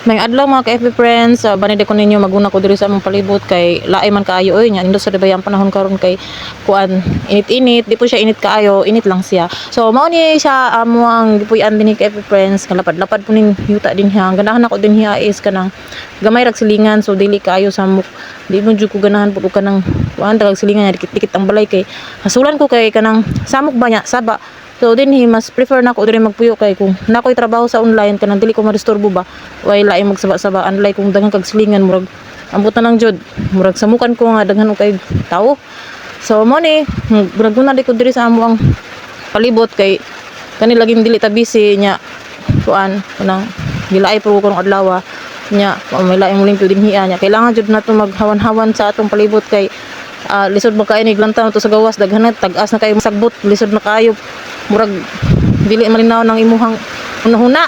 May adlaw mga ka-FB friends, banide ko ninyo maguna ko diri sa among palibot kay laay man kaayo oy nya indos sa dibay ang panahon karon kay kuan init-init, di po siya init kaayo, init lang siya. So mao ni siya amo ang gipuy-an din ni ka-FB friends, kalapad-lapad po ning yuta din hiya. Ang ganahan ako din hiya is kanang gamay rag silingan so dili kaayo samok. Di mo jud ko ganahan pud kanang kuan daghang silingan nya dikit-dikit ang balay kay hasulan ko kay kanang samok ba nya saba. So dinhi mas prefer nako diri magpuyo kay kung nakoy trabaho sa online kanang dili ko marestorbo ba way laing magsaba-saba unlike kung daghan kag silingan murag ambutan ng jud murag samukan ko nga daghan kay tao. So mo ni murag na di ko diri sa amo ang palibot kay kani laging dili ta busy nya kuan kanang gilaay pro ko adlaw nya may laing muling pud dinhi nya kailangan jud nato maghawan-hawan sa atong palibot kay lisod magkainig lang ta to sa gawas daghan tag-as na kay masagbot lisod na kayo murag dili malinaw ng imuhang hunahuna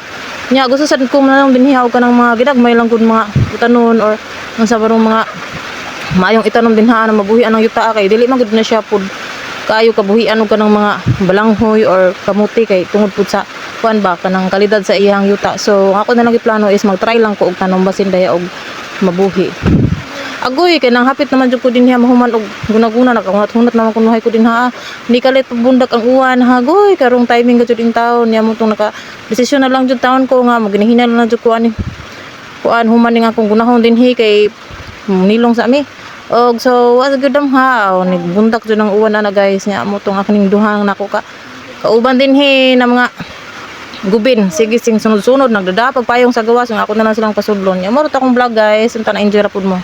nya gusto sad ko man dinhihaw ka ng mga gidagmay lang gud mga utanon or ang sa barong mga maayong itanom dinhaan na mabuhian ng yuta kay dili man gud na siya pud kayo kabuhian og kanang mga balanghoy or kamuti kay tungod pud sa kuan ba kanang kalidad sa iyang yuta. So ako na lang giplano is mag-try lang ko og tanom basin daya og mabuhi. Agoy kay nang hapit naman jud ko dinhi mahuman og guna-guna nakangat-hunat naman kunuhay ko din ha. Ni kalit bundak ang uwan hagoy karong timing gud din taon niya mo tong naka desisyon na lang jud taon ko nga maghinahina na jud ko ani. Kuan human ning akong gunahon dinhi kay nilong sa mi. Og so was good ha ni bundak jud ang uwan na guys nya mo tong aking duhang nako ka. Kauban dinhi na mga gubin sige sing sunod-sunod nagdadapag payong sa gawas nga ako na lang silang pasudlon. Nya mo ta akong vlog guys unta na enjoy ra pud mo.